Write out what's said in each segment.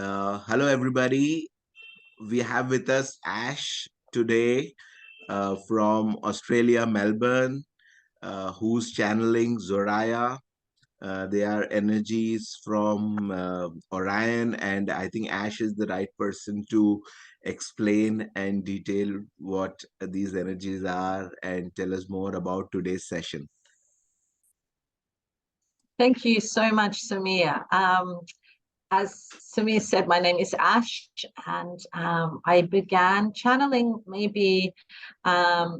Hello, everybody. We have with us Ash today from Australia, Melbourne, who's channeling Zoraya. They are energies from Orion, and I think Ash is the right person to explain and detail what these energies are and tell us more about today's session. Thank you so much, Samir. As Samir said, my name is Ash, and I began channeling maybe 3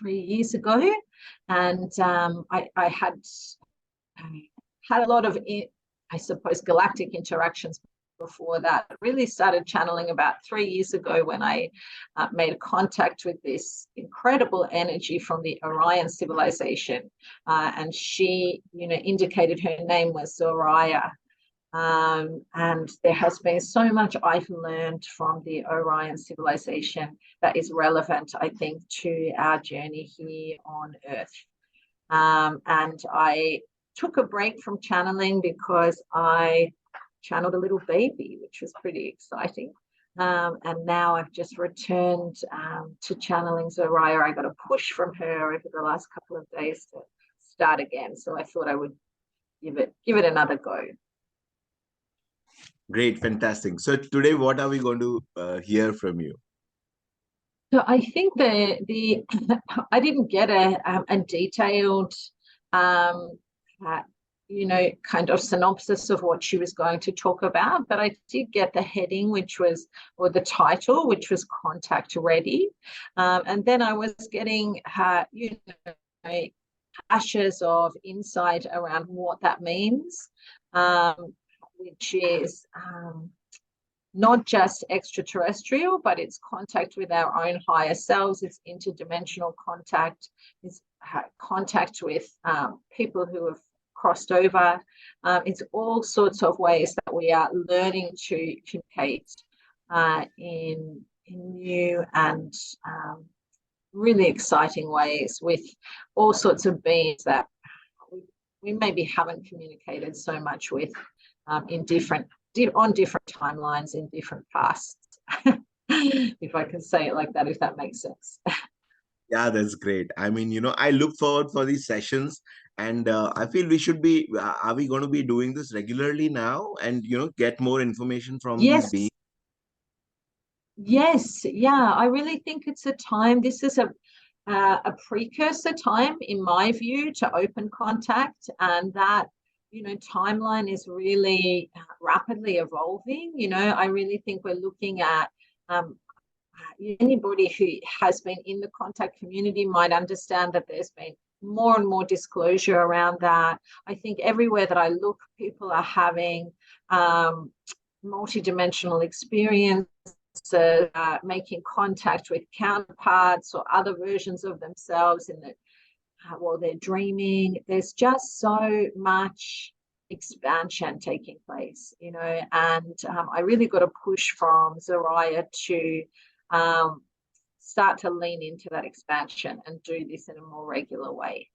years ago, and I had a lot of, I suppose, galactic interactions before that. I really started channeling about 3 years ago when I made contact with this incredible energy from the Orion civilization, and she, indicated her name was Zariyah. And there has been so much I've learned from the Orion civilization that is relevant, I think, to our journey here on Earth. And I took a break from channeling because I channeled a little baby, which was pretty exciting. And now I've just returned to channeling Zariyah. I got a push from her over the last couple of days to start again. So I thought I would give it another go. Great, fantastic. So today, what are we going to hear from you? So I think the I didn't get a detailed kind of synopsis of what she was going to talk about, but I did get the heading, or the title, which was Contact Ready. And then I was getting flashes of insight around what that means, which is not just extraterrestrial, but it's contact with our own higher selves. It's interdimensional contact. It's contact with people who have crossed over. It's all sorts of ways that we are learning to communicate in new and really exciting ways with all sorts of beings that we maybe haven't communicated so much with on different timelines in different pasts. If I can say it like that, if that makes sense. Yeah, that's great. I mean, I look forward for these sessions, and I feel we should be. Are we going to be doing this regularly now, and get more information from these Yes. beings? Yes. Yeah. I really think it's a time. This is a precursor time, in my view, to open contact, and that timeline is really rapidly evolving. I really think we're looking at anybody who has been in the contact community might understand that there's been more and more disclosure around that. I think everywhere that I look, people are having multidimensional experiences, making contact with counterparts or other versions of themselves while they're dreaming. There's just so much expansion taking place, and I really got a push from Zariyah to start to lean into that expansion and do this in a more regular way.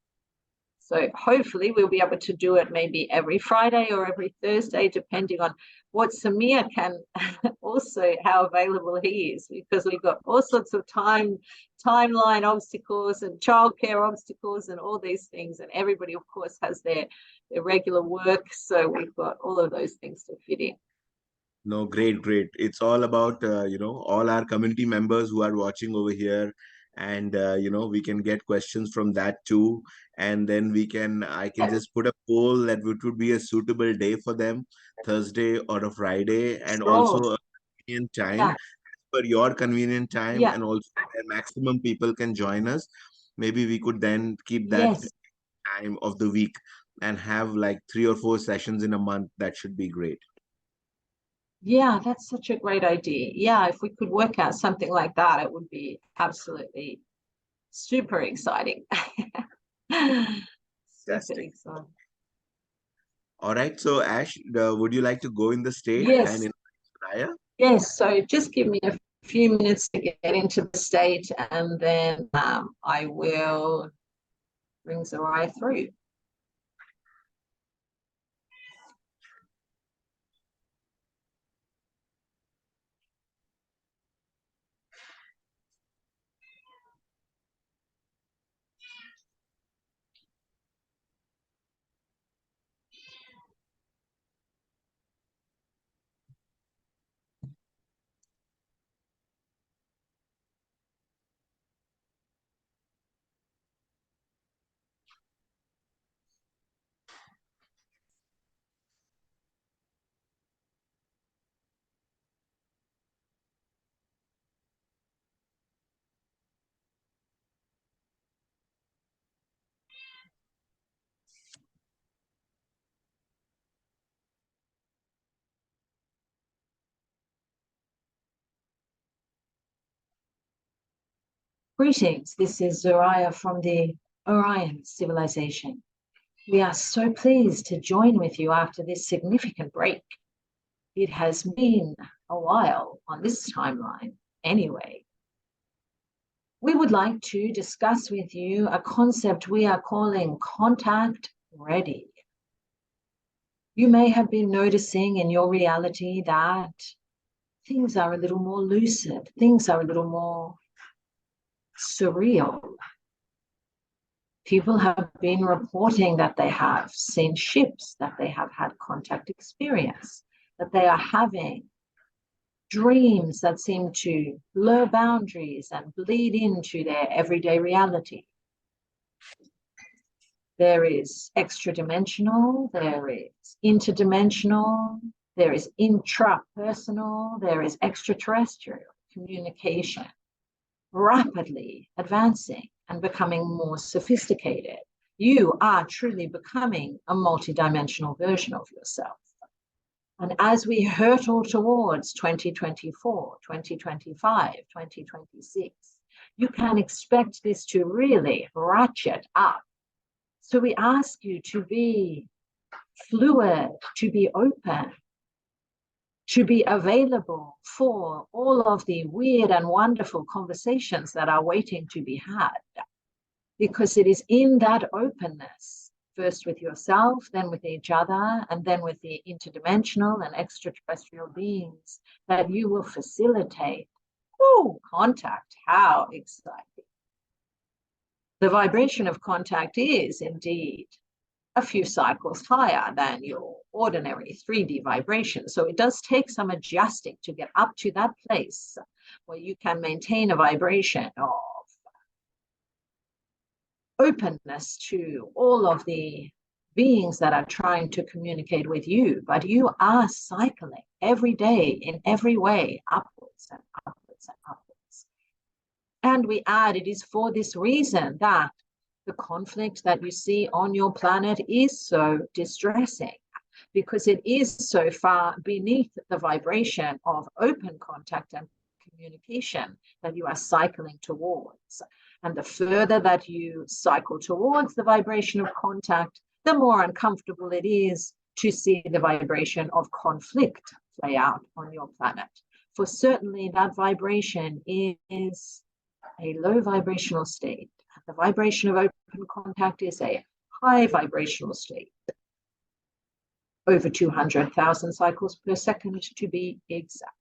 So hopefully we'll be able to do it maybe every Friday or every Thursday, depending on what Samir can also, how available he is, because we've got all sorts of timeline obstacles and childcare obstacles and all these things. And everybody, of course, has their regular work. So we've got all of those things to fit in. No, great, great. It's all about, all our community members who are watching over here. And, we can get questions from that too. And then I can just put a poll that would be a suitable day for them, Thursday or a Friday, and also a convenient time for your convenient time, and also where maximum people can join us. Maybe we could then keep that time of the week and have like 3 or 4 sessions in a month. That should be great. Yeah, that's such a great idea. Yeah, if we could work out something like that, it would be absolutely super exciting. Super exciting. All right. So, Ash, would you like to go in the state and in Zariyah? Yes. So just give me a few minutes to get into the state, and then I will bring Zariyah through. Greetings, this is Zariyah from the Orion civilization. We are so pleased to join with you after this significant break. It has been a while on this timeline anyway. We would like to discuss with you a concept we are calling contact ready. You may have been noticing in your reality that things are a little more lucid, things are a little more surreal. People have been reporting that they have seen ships, that they have had contact experience, that they are having dreams that seem to blur boundaries and bleed into their everyday reality. There is extra-dimensional, there is interdimensional, there is intrapersonal, there is extraterrestrial communication, rapidly advancing and becoming more sophisticated. You are truly becoming a multidimensional version of yourself. And as we hurtle towards 2024, 2025, 2026, you can expect this to really ratchet up. So we ask you to be fluid, to be open, to be available for all of the weird and wonderful conversations that are waiting to be had. Because it is in that openness, first with yourself, then with each other, and then with the interdimensional and extraterrestrial beings, that you will facilitate contact. How exciting. The vibration of contact is indeed a few cycles higher than your ordinary 3D vibration. So it does take some adjusting to get up to that place where you can maintain a vibration of openness to all of the beings that are trying to communicate with you. But you are cycling every day in every way, upwards and upwards and upwards. And we add, it is for this reason that the conflict that you see on your planet is so distressing, because it is so far beneath the vibration of open contact and communication that you are cycling towards. And the further that you cycle towards the vibration of contact, the more uncomfortable it is to see the vibration of conflict play out on your planet. For certainly that vibration is a low vibrational state. The vibration of open contact is a high vibrational state, over 200,000 cycles per second to be exact.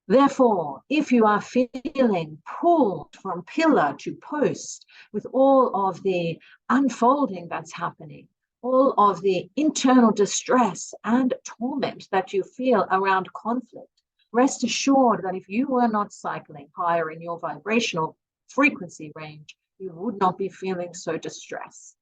Therefore, if you are feeling pulled from pillar to post with all of the unfolding that's happening, all of the internal distress and torment that you feel around conflict, rest assured that if you were not cycling higher in your vibrational frequency range, you would not be feeling so distressed.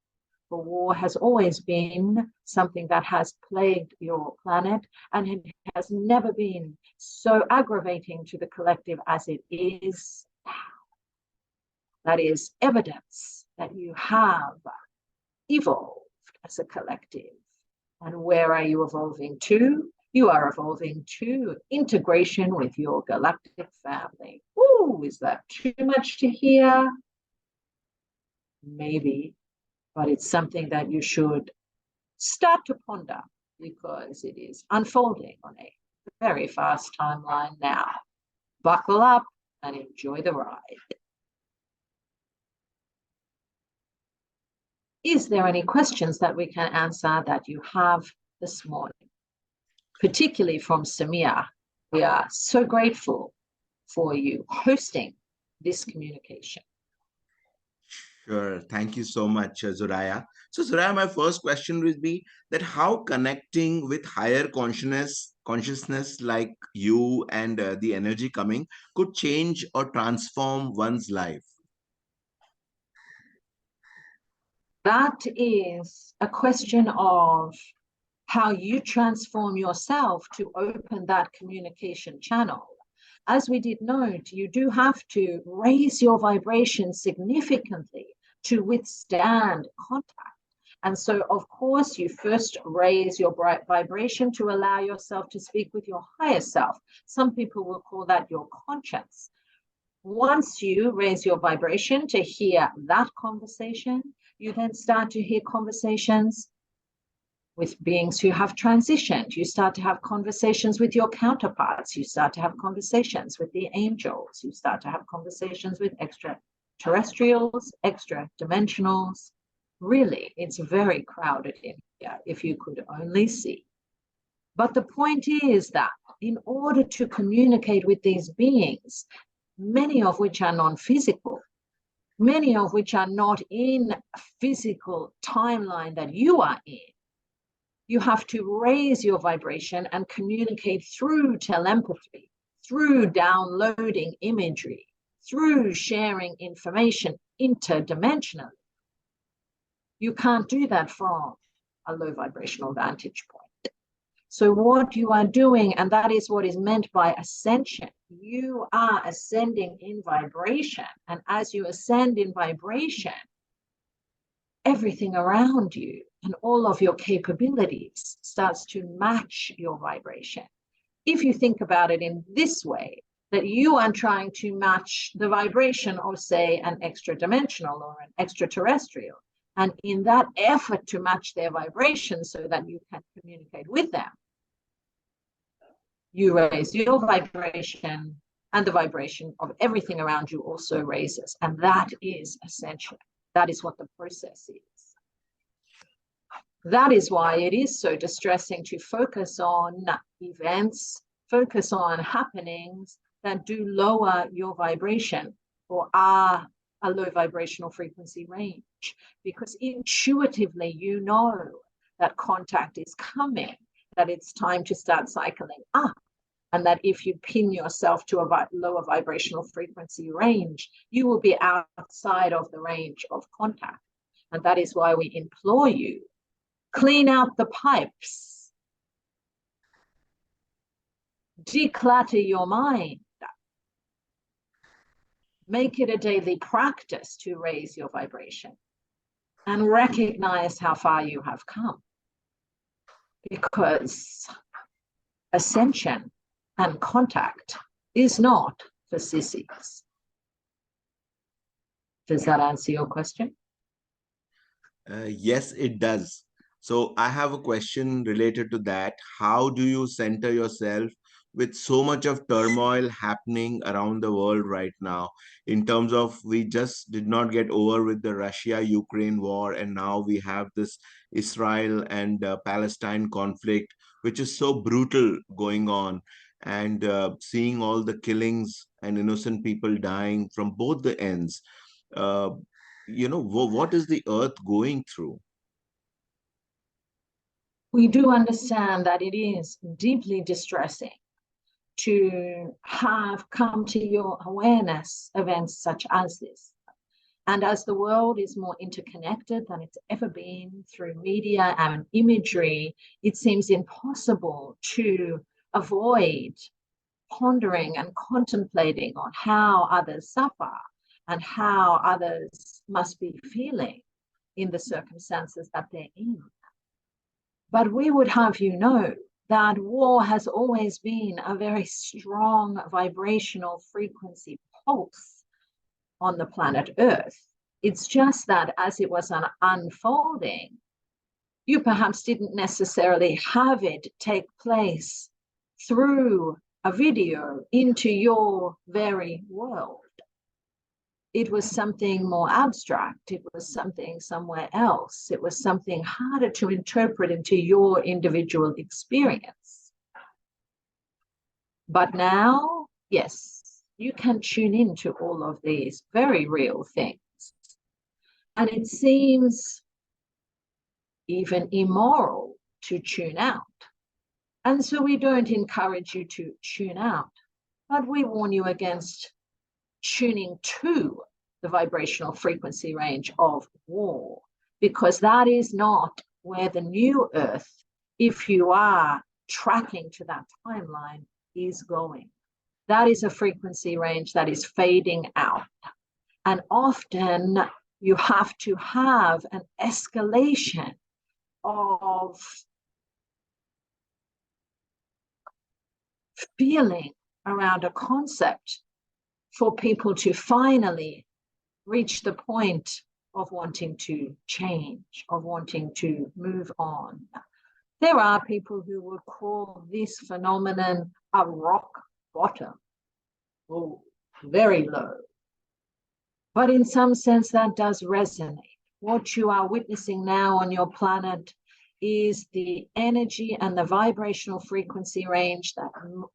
For war has always been something that has plagued your planet, and it has never been so aggravating to the collective as it is now. That is evidence that you have evolved as a collective. And where are you evolving to? You are evolving to integration with your galactic family. Ooh, is that too much to hear? Maybe, but it's something that you should start to ponder, because it is unfolding on a very fast timeline now. Buckle up and enjoy the ride. Is there any questions that we can answer that you have this morning? Particularly from Samia. We are so grateful for you hosting this communication. Sure. Thank you so much, Zariyah. So, Zariyah, my first question would be that how connecting with higher consciousness like you and the energy coming could change or transform one's life? That is a question of how you transform yourself to open that communication channel. As we did note, you do have to raise your vibration significantly to withstand contact. And so, of course, you first raise your vibration to allow yourself to speak with your higher self. Some people will call that your conscience. Once you raise your vibration to hear that conversation, you then start to hear conversations with beings who have transitioned. You start to have conversations with your counterparts. You start to have conversations with the angels. You start to have conversations with extraterrestrials, extra dimensionals. Really, it's very crowded in here if you could only see. But the point is that in order to communicate with these beings, many of which are non-physical, many of which are not in a physical timeline that you are in, you have to raise your vibration and communicate through telepathy, through downloading imagery, through sharing information interdimensionally. You can't do that from a low vibrational vantage point. So what you are doing, and that is what is meant by ascension, you are ascending in vibration. And as you ascend in vibration, everything around you and all of your capabilities starts to match your vibration. If you think about it in this way, that you are trying to match the vibration of, say, an extra dimensional or an extraterrestrial, and in that effort to match their vibration so that you can communicate with them, you raise your vibration, and the vibration of everything around you also raises. And that is ascension. That is what the process is. That is why it is so distressing to focus on events, focus on happenings that do lower your vibration or are a low vibrational frequency range, because intuitively you know that contact is coming, that it's time to start cycling up, and that if you pin yourself to a lower vibrational frequency range, you will be outside of the range of contact. And that is why we implore you, clean out the pipes, declutter your mind, make it a daily practice to raise your vibration, and recognize how far you have come. Because ascension and contact is not for sissies. Does that answer your question? Yes, it does. So I have a question related to that. How do you center yourself with so much of turmoil happening around the world right now? In terms of, we just did not get over with the Russia-Ukraine war, and now we have this Israel and Palestine conflict, which is so brutal going on, and seeing all the killings and innocent people dying from both the ends. Uh, what is the earth going through? We do understand that it is deeply distressing to have come to your awareness events such as this. And as the world is more interconnected than it's ever been through media and imagery, it seems impossible to avoid pondering and contemplating on how others suffer and how others must be feeling in the circumstances that they're in. But we would have you know that war has always been a very strong vibrational frequency pulse on the planet Earth. It's just that as it was unfolding, you perhaps didn't necessarily have it take place through a video into your very world. It was something more abstract. It was something somewhere else. It was something harder to interpret into your individual experience. But now, yes, you can tune into all of these very real things. And it seems even immoral to tune out. And so we don't encourage you to tune out, but we warn you against tuning to the vibrational frequency range of war, because that is not where the new earth, if you are tracking to that timeline, is going. That is a frequency range that is fading out. And often you have to have an escalation of feeling around a concept for people to finally reach the point of wanting to change, of wanting to move on. There are people who would call this phenomenon a rock bottom. Oh, very low. But in some sense, that does resonate. What you are witnessing now on your planet is the energy and the vibrational frequency range that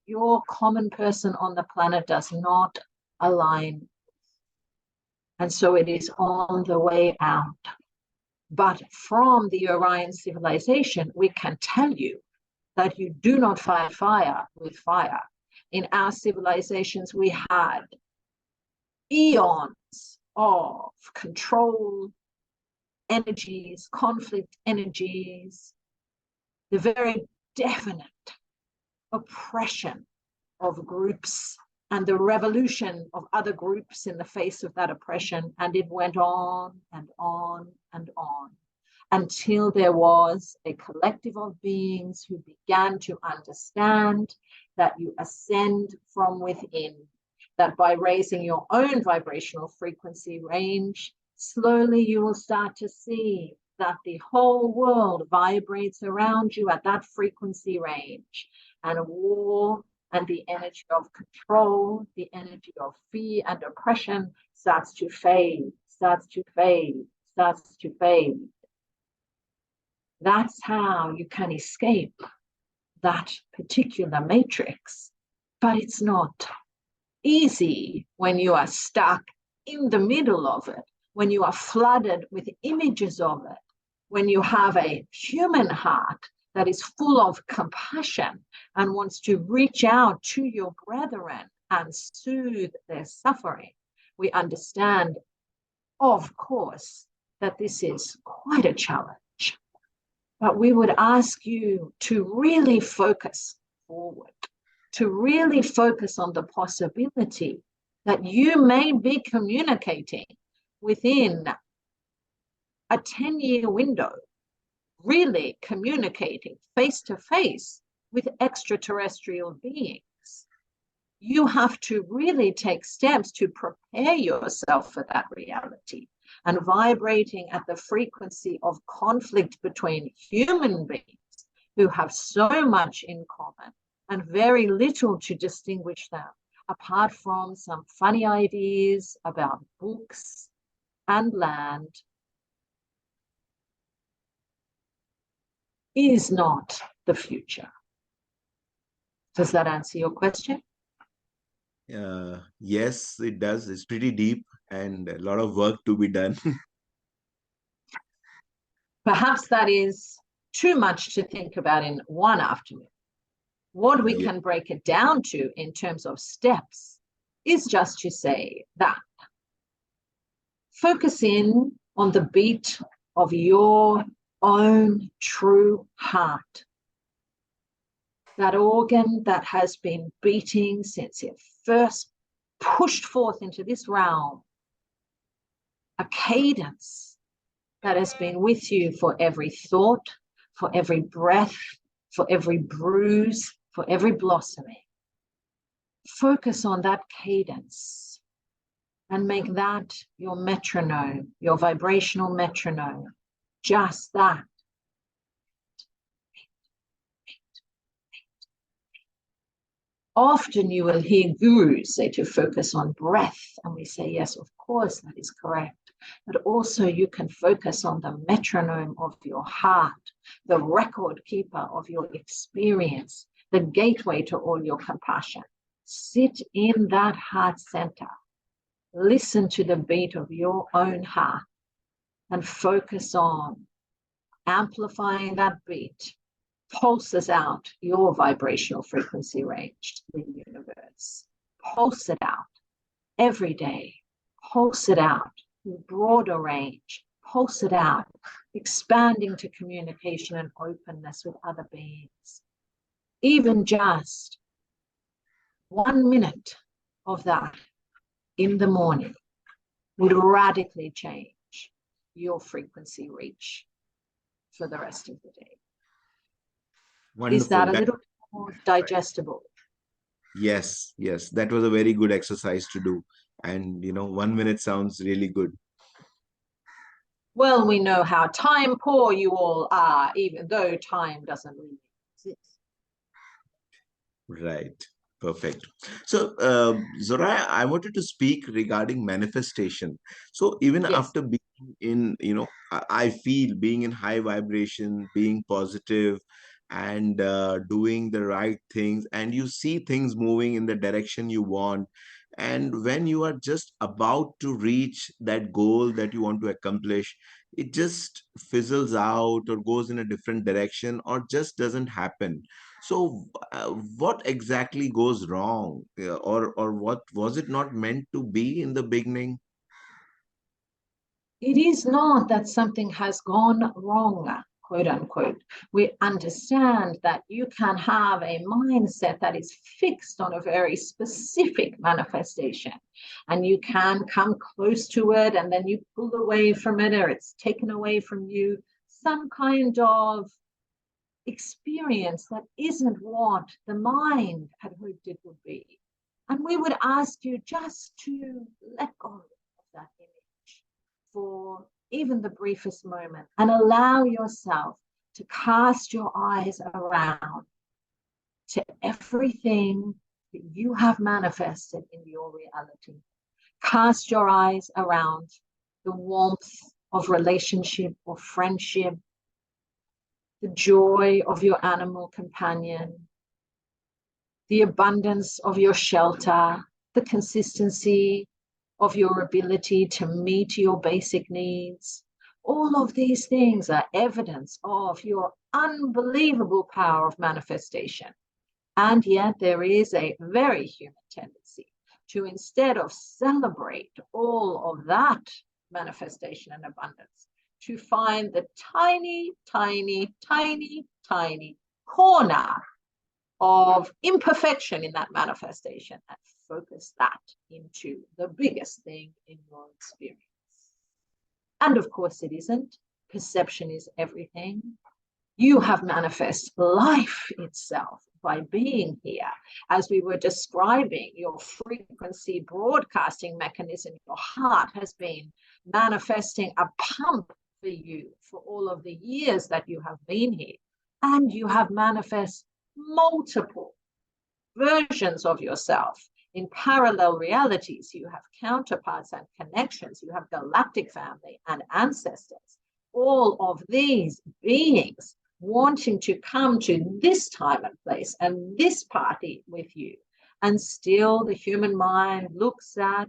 your common person on the planet does not align. And so it is on the way out. But from the Orion civilization, we can tell you that you do not fight fire with fire. In our civilizations, we had eons of control energies, conflict energies, the very definite oppression of groups and the revolution of other groups in the face of that oppression. And it went on and on and on until there was a collective of beings who began to understand that you ascend from within, that by raising your own vibrational frequency range, slowly you will start to see that the whole world vibrates around you at that frequency range, and war and the energy of control, the energy of fear and oppression starts to fade, starts to fade, starts to fade. That's how you can escape that particular matrix. But it's not easy when you are stuck in the middle of it, when you are flooded with images of it, when you have a human heart that is full of compassion and wants to reach out to your brethren and soothe their suffering. We understand, of course, that this is quite a challenge. But we would ask you to really focus forward, to really focus on the possibility that you may be communicating within a 10-year window, really communicating face to face with extraterrestrial beings. You have to really take steps to prepare yourself for that reality. And vibrating at the frequency of conflict between human beings who have so much in common and very little to distinguish them, apart from some funny ideas about books and land, is not the future. Does that answer your question? Yes, it does. It's pretty deep and a lot of work to be done. Perhaps that is too much to think about in one afternoon. What we can break it down to in terms of steps is just to say that focus in on the beat of your own true heart. That organ that has been beating since it first pushed forth into this realm. A cadence that has been with you for every thought, for every breath, for every bruise, for every blossoming. Focus on that cadence and make that your metronome, your vibrational metronome. Just that. Often you will hear gurus say to focus on breath, and we say, yes, of course, that is correct. But also you can focus on the metronome of your heart, the record keeper of your experience, the gateway to all your compassion. Sit in that heart center. Listen to the beat of your own heart and focus on amplifying that beat. Pulses out your vibrational frequency range to the universe. Pulse it out every day. Pulse it out in broader range. Pulse it out, expanding to communication and openness with other beings. Even just 1 minute of that in the morning would radically change your frequency reach for the rest of the day. Wonderful. Is that a little more digestible? Yes, yes, that was a very good exercise to do. And 1 minute sounds really good. Well, we know how time poor you all are, even though time doesn't really exist. Right. Perfect. So, Zoraya, I wanted to speak regarding manifestation. So, even Yes. after being in, I feel being in high vibration, being positive, and doing the right things, and you see things moving in the direction you want. And when you are just about to reach that goal that you want to accomplish, it just fizzles out or goes in a different direction or just doesn't happen. So, what exactly goes wrong? Or what was it not meant to be in the beginning? It is not that something has gone wrong, quote unquote. We understand that you can have a mindset that is fixed on a very specific manifestation, and you can come close to it and then you pull away from it, or it's taken away from you. Some kind of experience that isn't what the mind had hoped it would be. And we would ask you just to let go of that image for even the briefest moment and allow yourself to cast your eyes around to everything that you have manifested in your reality. Cast your eyes around the warmth of relationship or friendship, the joy of your animal companion, the abundance of your shelter, the consistency of your ability to meet your basic needs. All of these things are evidence of your unbelievable power of manifestation. And yet, there is a very human tendency to, instead of celebrate all of that manifestation and abundance, to find the tiny, tiny, tiny, tiny corner of imperfection in that manifestation and focus that into the biggest thing in your experience. And of course, it isn't. Perception is everything. You have manifest life itself by being here. As we were describing, your frequency broadcasting mechanism, your heart has been manifesting a pump for you for all of the years that you have been here. And you have manifest multiple versions of yourself in parallel realities. You have counterparts and connections. You have galactic family and ancestors. All of these beings wanting to come to this time and place and this party with you. And still the human mind looks at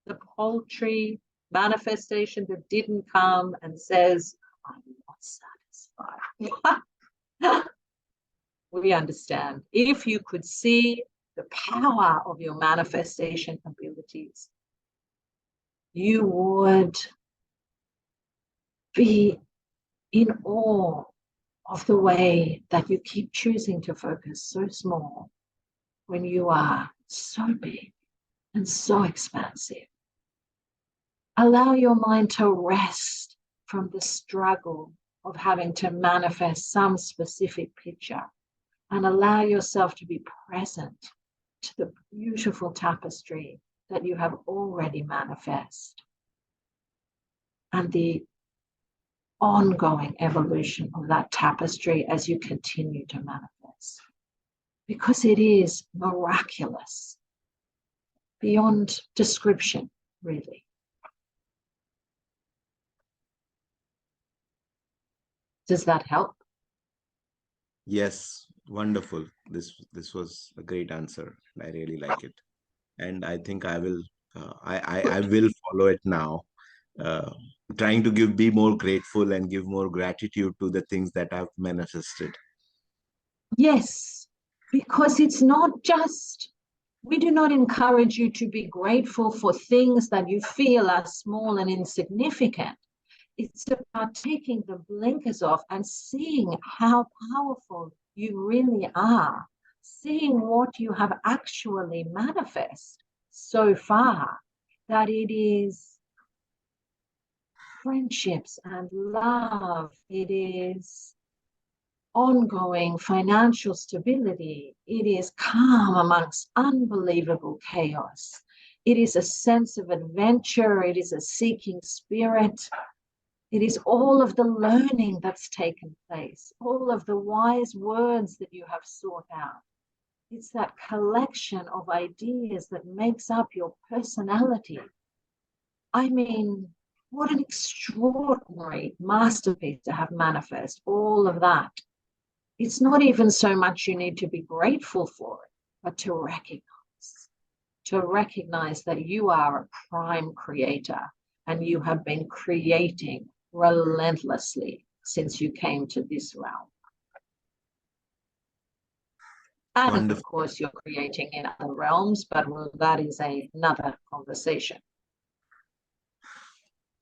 the paltry manifestation that didn't come and says, I'm not satisfied. We understand. If you could see the power of your manifestation abilities, you would be in awe of the way that you keep choosing to focus so small when you are so big and so expansive. Allow your mind to rest from the struggle of having to manifest some specific picture and allow yourself to be present to the beautiful tapestry that you have already manifest and the ongoing evolution of that tapestry as you continue to manifest. Because it is miraculous beyond description, really. Does that help? Yes, wonderful. This was a great answer. I really like it, and I think I will. I will follow it now. Uh, Trying to be more grateful and give more gratitude to the things that I've manifested. Yes, because it's not just, we do not encourage you to be grateful for things that you feel are small and insignificant. It's about taking the blinkers off and seeing how powerful you really are, seeing what you have actually manifest so far, that it is friendships and love, it is ongoing financial stability. It is calm amongst unbelievable chaos. It is a sense of adventure. It is a seeking spirit. It is all of the learning that's taken place, all of the wise words that you have sought out. It's that collection of ideas that makes up your personality. I mean, what an extraordinary masterpiece to have manifest all of that. It's not even so much you need to be grateful for it, but to recognize that you are a prime creator and you have been creating relentlessly since you came to this realm. And of Wonderful. course, you're creating in other realms, but that is another conversation.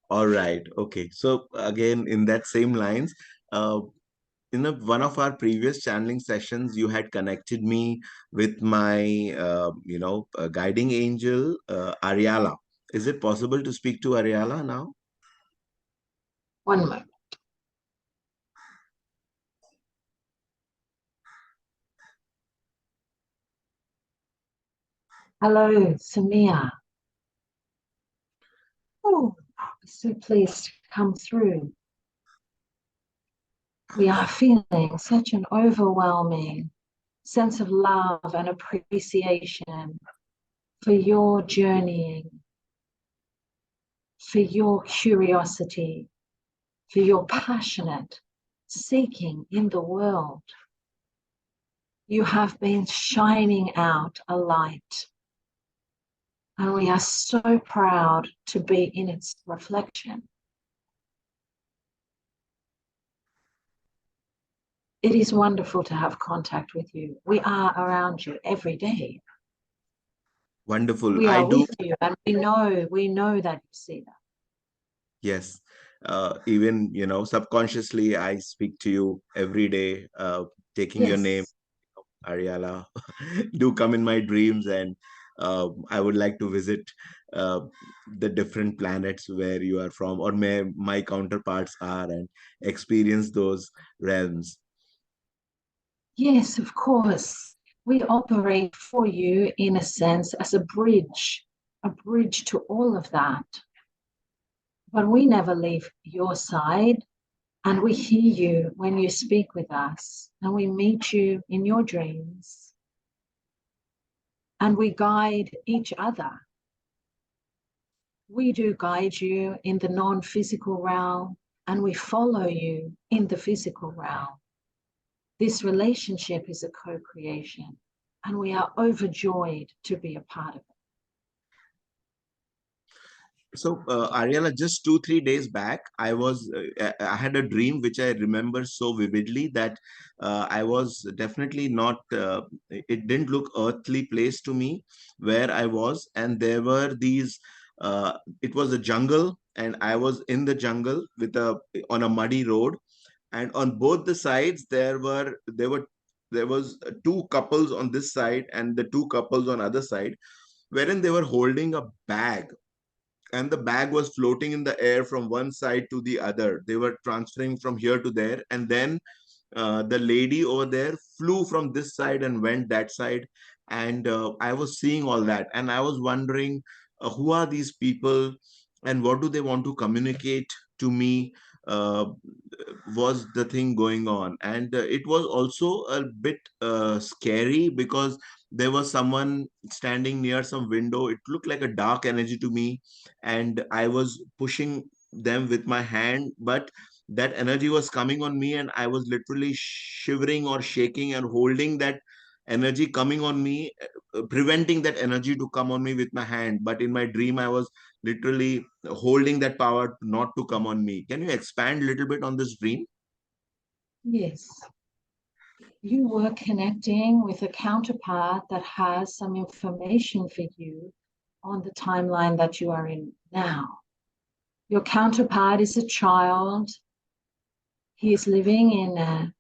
All right. Okay. So again, in that same lines, in one of our previous channeling sessions, you had connected me with my, guiding angel, Ariala. Is it possible to speak to Ariala now? One moment. Hello, Samia. Oh, so pleased to come through. We are feeling such an overwhelming sense of love and appreciation for your journeying, for your curiosity, for your passionate seeking in the world. You have been shining out a light, and we are so proud to be in its reflection. It is wonderful to have contact with you. We are around you every day. Wonderful. We I are do. with you, and we know that you see that. Yes. Even, subconsciously, I speak to you every day, taking your name, Yes. Ariala. Do come in my dreams, and I would like to visit uh, the different planets where you are from, or my counterparts are, and experience those realms. Yes, of course. We operate for you in a sense as a bridge to all of that. But we never leave your side, and we hear you when you speak with us, and we meet you in your dreams, and we guide each other. We do guide you in the non-physical realm, and we follow you in the physical realm. This relationship is a co-creation, and we are overjoyed to be a part of it. So, Ariela, just 2, 3 days back, I had a dream which I remember so vividly that I was definitely not. It didn't look earthly place to me where I was, and there were these. It was a jungle, and I was in the jungle with a on a muddy road, and on both the sides there was two couples on this side and the two couples on other side, wherein they were holding a bag, and the bag was floating in the air from one side to the other. They were transferring from here to there, and then the lady over there flew from this side and went that side. And I was seeing all that, and I was wondering, who are these people, and what do they want to communicate to me? uh, was the thing going on, and it was also a bit scary because there was someone standing near some window. It looked like a dark energy to me, and I was pushing them with my hand, but that energy was coming on me, and I was literally shivering or shaking and holding that energy coming on me, preventing that energy to come on me with my hand. But in my dream, I was literally holding that power not to come on me. Can you expand a little bit on this dream? Yes. You were connecting with a counterpart that has some information for you on the timeline that you are in now. Your counterpart is a child. He is living in a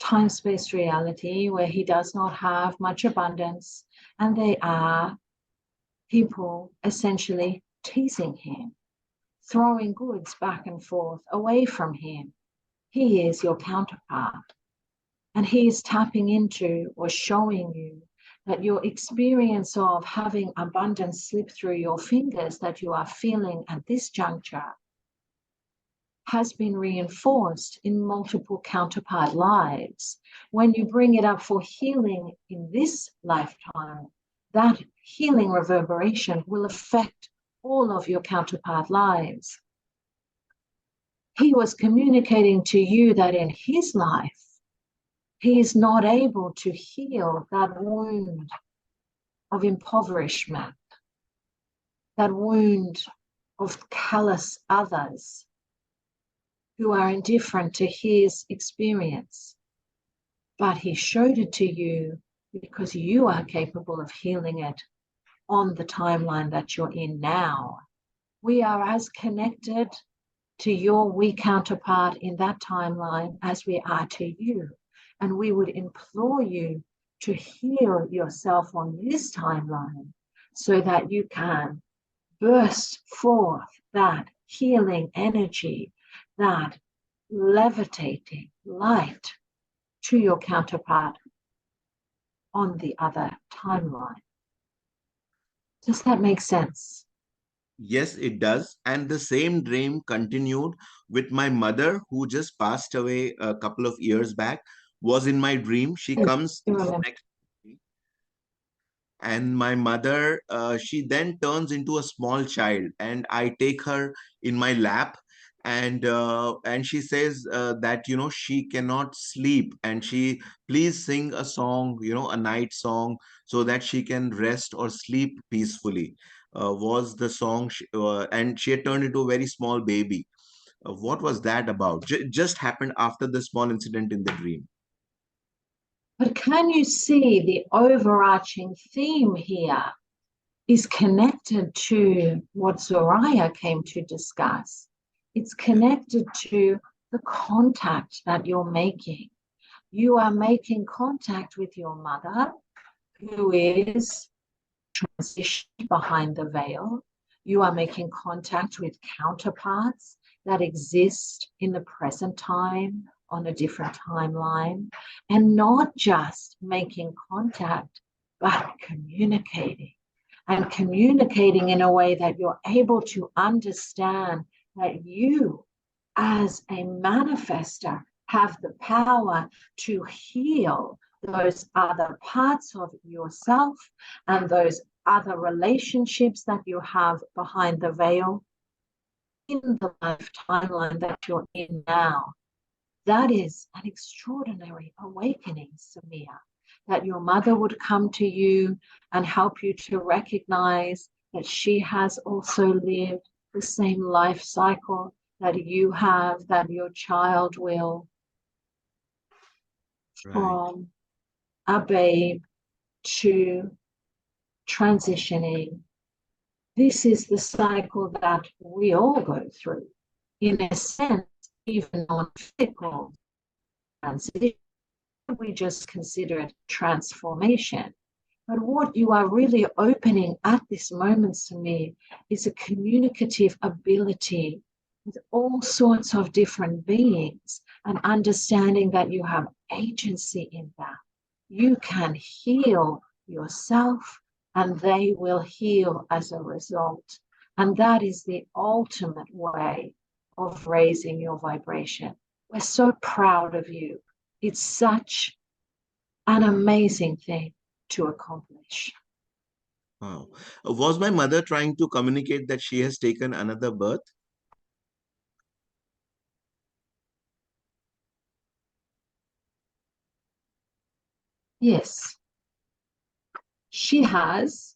time-space reality where he does not have much abundance, and they are people essentially teasing him, throwing goods back and forth away from him. He is your counterpart. And he is tapping into or showing you that your experience of having abundance slip through your fingers that you are feeling at this juncture has been reinforced in multiple counterpart lives. When you bring it up for healing in this lifetime, that healing reverberation will affect all of your counterpart lives. He was communicating to you that in his life, he is not able to heal that wound of impoverishment, that wound of callous others who are indifferent to his experience. But he showed it to you because you are capable of healing it on the timeline that you're in now. We are as connected to your we counterpart in that timeline as we are to you. And we would implore you to heal yourself on this timeline so that you can burst forth that healing energy, that levitating light to your counterpart on the other timeline. Does that make sense? Yes, it does. And the same dream continued with my mother, who just passed away a couple of years back, was in my dream. She comes next to me, and my mother, she then turns into a small child, and I take her in my lap, and she says that she cannot sleep, and she please sing a song, a night song, so that she can rest or sleep peacefully. Was the song, and she had turned into a very small baby. What was that about? Just happened after the small incident in the dream. But can you see the overarching theme here is connected to what Zariyah came to discuss? It's connected to the contact that you're making. You are making contact with your mother, who is transitioned behind the veil. You are making contact with counterparts that exist in the present time on a different timeline, and not just making contact, but communicating, and communicating in a way that you're able to understand that you, as a manifester, have the power to heal those other parts of yourself and those other relationships that you have behind the veil in the life timeline that you're in now. That is an extraordinary awakening, Samia, that your mother would come to you and help you to recognize that she has also lived the same life cycle that you have, that your child will, Right. from a babe to transitioning. This is the cycle that we all go through. In a sense, even on physical transition, we just consider it transformation. But what you are really opening at this moment to me is a communicative ability with all sorts of different beings, and understanding that you have agency in that. You can heal yourself and they will heal as a result. And that is the ultimate way of raising your vibration. We're so proud of you. It's such an amazing thing to accomplish. Wow. Was my mother trying to communicate that she has taken another birth? Yes, she has,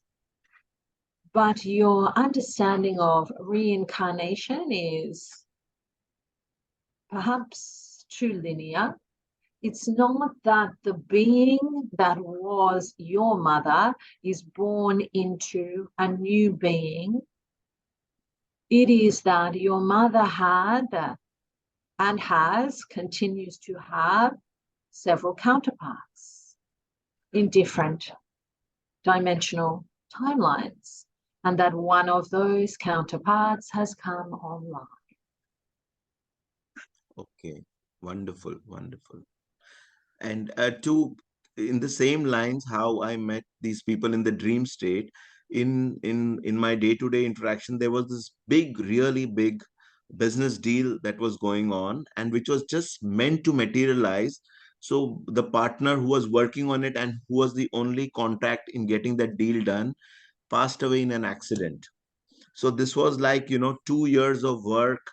but your understanding of reincarnation is perhaps too linear. It's not that the being that was your mother is born into a new being. It is that your mother had and has, continues to have, several counterparts in different dimensional timelines, and that one of those counterparts has come online. Okay. Wonderful. Wonderful. And to in the same lines, how I met these people in the dream state, in my day-to-day interaction, there was this big, really big business deal that was going on, and which was just meant to materialize. So the partner who was working on it and who was the only contact in getting that deal done passed away in an accident. So this was like, 2 years of work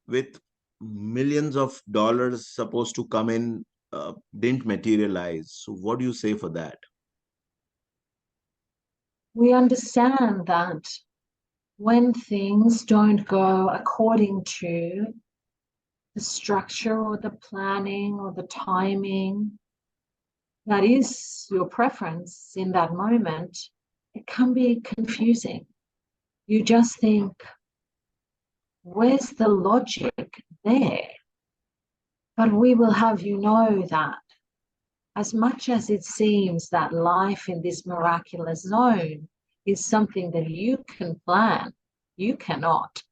with millions of dollars supposed to come in, didn't materialize. So what do you say for that? We understand that when things don't go according to the structure or the planning or the timing that is your preference in that moment, it can be confusing. You just think, where's the logic there? But we will have you know that as much as it seems that life in this miraculous zone is something that you can plan, you cannot.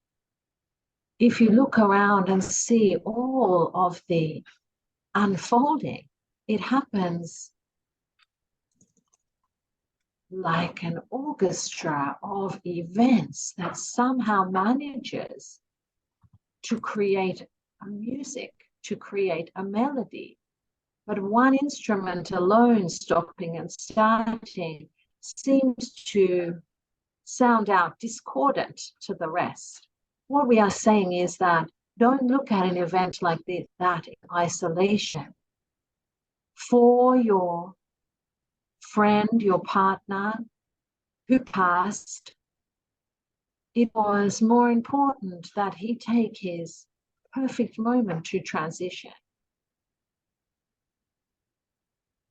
If you look around and see all of the unfolding, it happens like an orchestra of events that somehow manages to create a music, to create a melody. But one instrument alone stopping and starting seems to sound out discordant to the rest. What we are saying is that don't look at an event like that in isolation. For your friend, your partner who passed, it was more important that he take his perfect moment to transition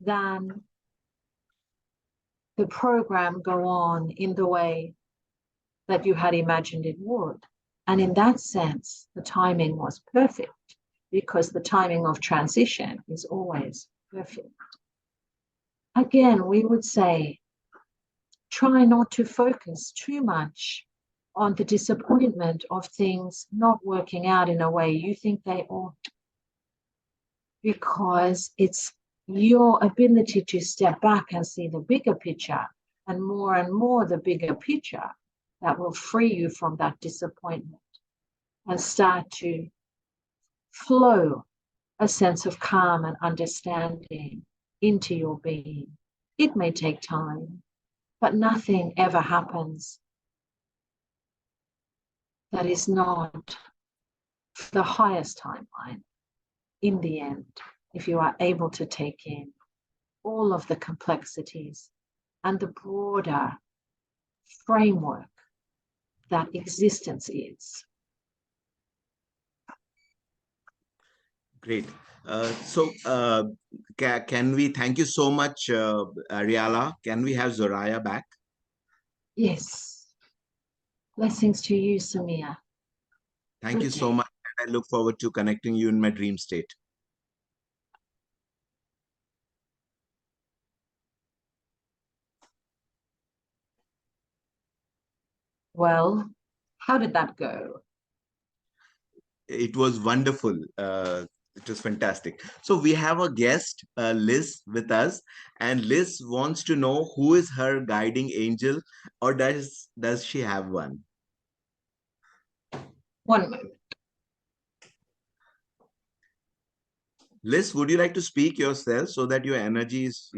than the program go on in the way that you had imagined it would. And in that sense, the timing was perfect because the timing of transition is always perfect. Again, we would say, try not to focus too much on the disappointment of things not working out in a way you think they ought, because it's your ability to step back and see the bigger picture and more the bigger picture that will free you from that disappointment and start to flow a sense of calm and understanding into your being. It may take time, but nothing ever happens that is not the highest timeline in the end, if you are able to take in all of the complexities and the broader framework that existence is. Great. Can we thank you so much, Ariala? Can we have Zoraya back? Yes. Blessings to you, Samia. Thank you Good so day. much. And I look forward to connecting you in my dream state. Well, how did that go? It was wonderful. It was fantastic. So we have a guest, Liz, with us, and Liz wants to know who is her guiding angel, or does she have one? One moment. Liz, would you like to speak yourself so that your energy is,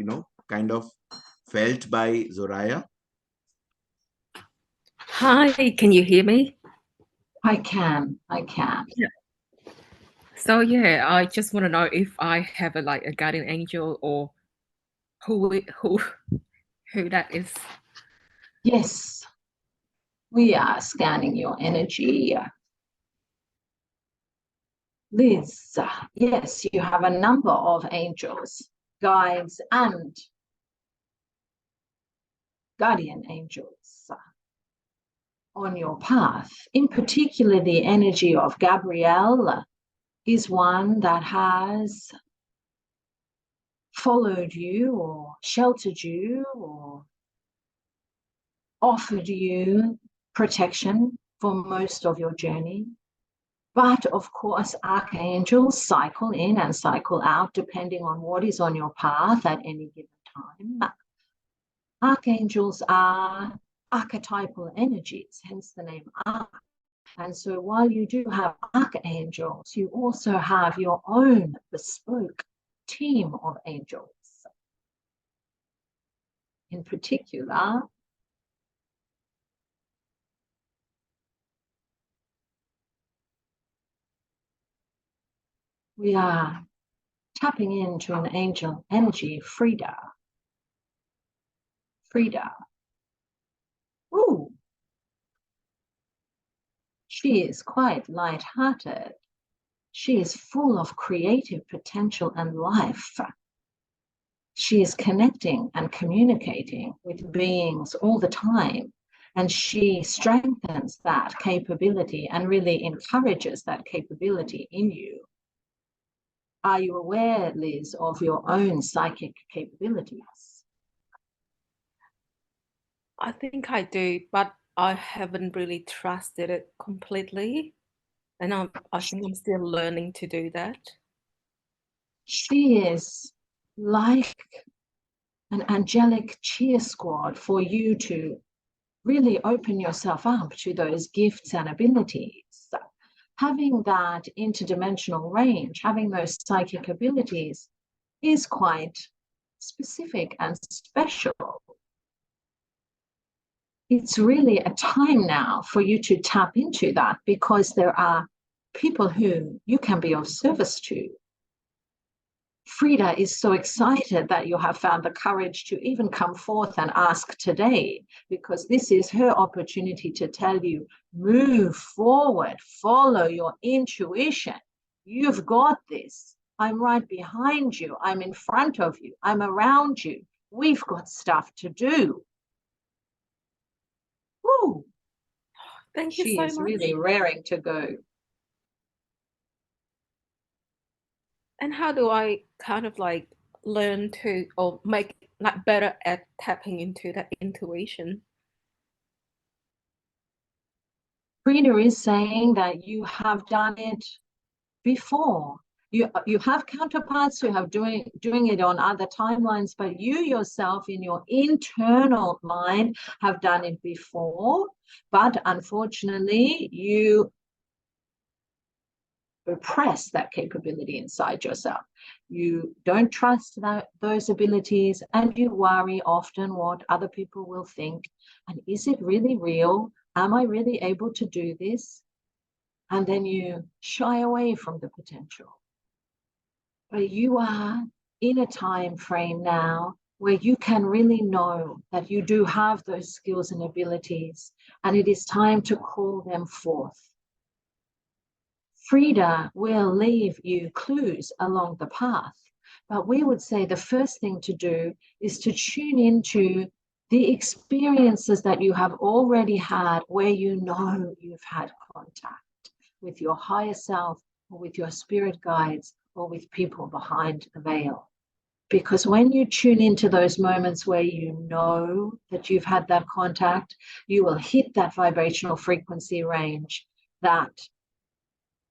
kind of felt by Zoraya? Hi, can you hear me? I can. Yeah. So yeah, I just want to know if I have a guardian angel or who who that is. Yes, we are scanning your energy. Liz, yes, you have a number of angels, guides, and guardian angels on your path. In particular, the energy of Gabrielle is one that has followed you or sheltered you or offered you protection for most of your journey. But of course, archangels cycle in and cycle out depending on what is on your path at any given time. Archangels are archetypal energies, hence the name Arch. And so while you do have archangels, you also have your own bespoke team of angels. In particular, we are tapping into an angel energy, Frida. Frida. Ooh. She is quite light-hearted. She is full of creative potential and life. She is connecting and communicating with beings all the time. And she strengthens that capability and really encourages that capability in you. Are you aware, Liz, of your own psychic capabilities? I think I do, but I haven't really trusted it completely. And I think I'm still learning to do that. She is like an angelic cheer squad for you to really open yourself up to those gifts and abilities. Having that interdimensional range, having those psychic abilities is quite specific and special. It's really a time now for you to tap into that because there are people who you can be of service to. Frida is so excited that you have found the courage to even come forth and ask today, because this is her opportunity to tell you, move forward, follow your intuition. You've got this. I'm right behind you. I'm in front of you. I'm around you. We've got stuff to do. Woo. Thank you She so is much. really raring to go. And how do I kind of like learn to or make like better at tapping into that intuition? Frida is saying that you have done it before. You have counterparts who have doing it on other timelines, but you yourself in your internal mind have done it before. But unfortunately, you repress that capability inside yourself. You don't trust those abilities, and you worry often what other people will think. And is it really real? Am I really able to do this? And then you shy away from the potential. But you are in a time frame now where you can really know that you do have those skills and abilities, and it is time to call them forth. Frida will leave you clues along the path, but we would say the first thing to do is to tune into the experiences that you have already had where you know you've had contact with your higher self or with your spirit guides or with people behind the veil. Because when you tune into those moments where you know that you've had that contact, you will hit that vibrational frequency range that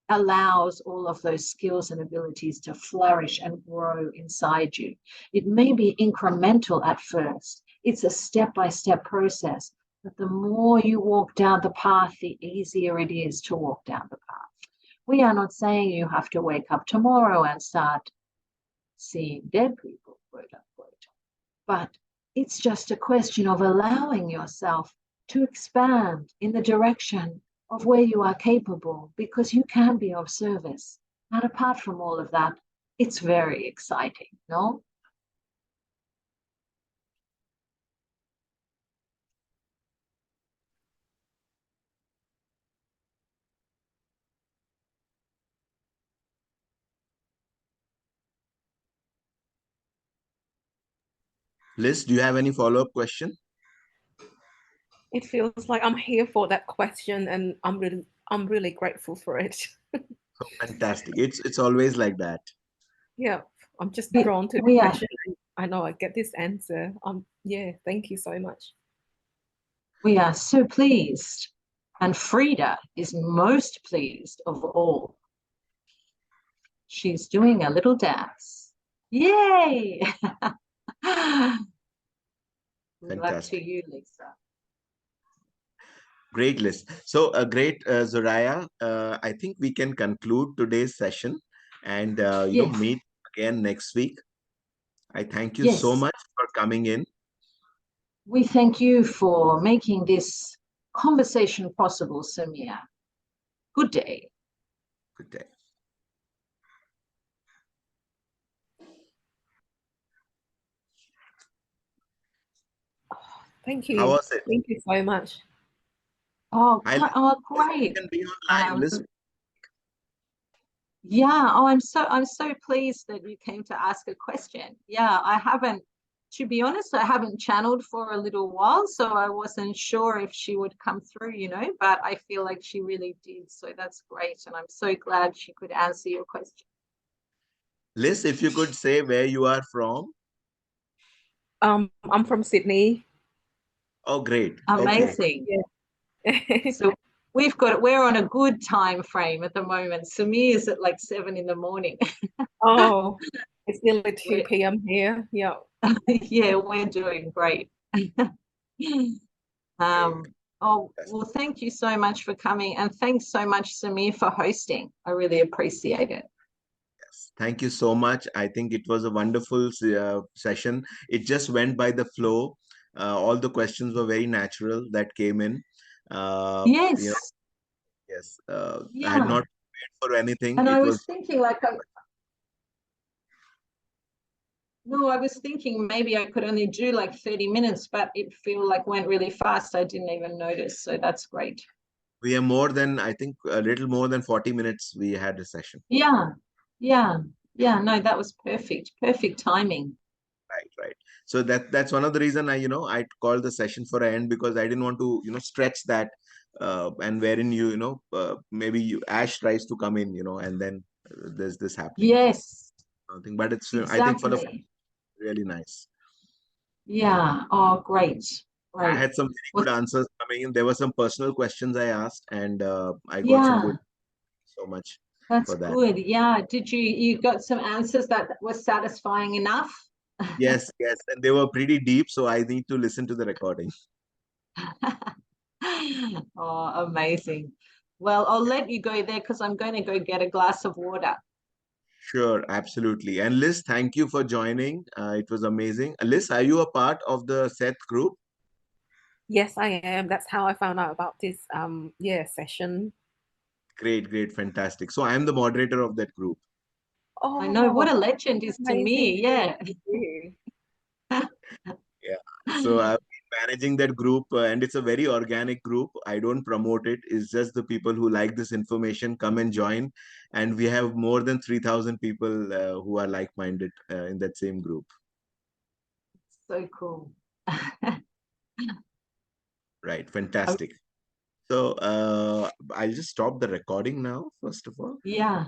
allows all of those skills and abilities to flourish and grow inside you. It may be incremental at first. It's a step-by-step process. But the more you walk down the path, the easier it is to walk down the path. We are not saying you have to wake up tomorrow and start seeing dead people, quote unquote. But it's just a question of allowing yourself to expand in the direction of where you are capable, because you can be of service. And apart from all of that, it's very exciting, no? Liz, do you have any follow-up question? It feels like I'm here for that question, and I'm really grateful for it. Oh, fantastic. It's always like that. Yeah, I'm just drawn to the question. I know I get this answer. Yeah, thank you so much. We are so pleased And Frida is most pleased of all. She's doing a little dance. Yay! Good luck to you, Lisa. Great list. So great, Zariyah. I think we can conclude today's session and Yes. meet again next week. I thank you Yes. so much for coming in. We thank you for making this conversation possible, Samia. Good day. Good day. Thank you. How was it? Thank you so much. Oh, I great. can be on live. Listen. Yeah. Oh, I'm so pleased that you came to ask a question. Yeah, I haven't, to be honest, I haven't channeled for a little while, so I wasn't sure if she would come through, but I feel like she really did. So that's great. And I'm so glad she could answer your question. Liz, if you could say where you are from. I'm from Sydney. Oh, great. Amazing. Okay. Yeah. So we're on a good time frame at the moment. Sami is at like 7 in the morning. Oh, it's nearly 2 p.m. here. Yeah. Yeah, we're doing great. Oh, well, thank you so much for coming. And thanks so much, Samir, for hosting. I really appreciate it. Yes. Thank you so much. I think it was a wonderful session. It just went by the flow. All the questions were very natural that came in. Yes. Yes. Yeah. I had not paid for anything. And it I was thinking like, I was thinking maybe I could only do like 30 minutes, but it feel like went really fast. I didn't even notice. So that's great. we are more than, I think, a little more than 40 minutes we had a session. Yeah. No, that was perfect timing. Right. So that's one of the reason I called the session for an end, because I didn't want to stretch that, and wherein maybe Ash tries to come in, and then there's this happening. Yes. But it's exactly. I think for the really nice. Yeah. Oh, great. I had some very good answers coming in. There were some personal questions I asked, and I got some good. So much. That's for that. good. Yeah. Did you got some answers that were satisfying enough? Yes, and they were pretty deep, so I need to listen to the recording. Oh, amazing. Well, I'll let you go there because I'm going to go get a glass of water. Sure, absolutely. And Liz, thank you for joining. It was amazing. Liz, are you a part of the Seth group? Yes, I am. That's how I found out about this session. Great, fantastic. So I am the moderator of that group. Oh, I know what a legend is to me. Yeah. Yeah. So I've been managing that group, and it's a very organic group. I don't promote it. It's just the people who like this information come and join. And we have more than 3,000 people who are like-minded in that same group. So cool. Right. Fantastic. So I'll just stop the recording now, first of all. Yeah.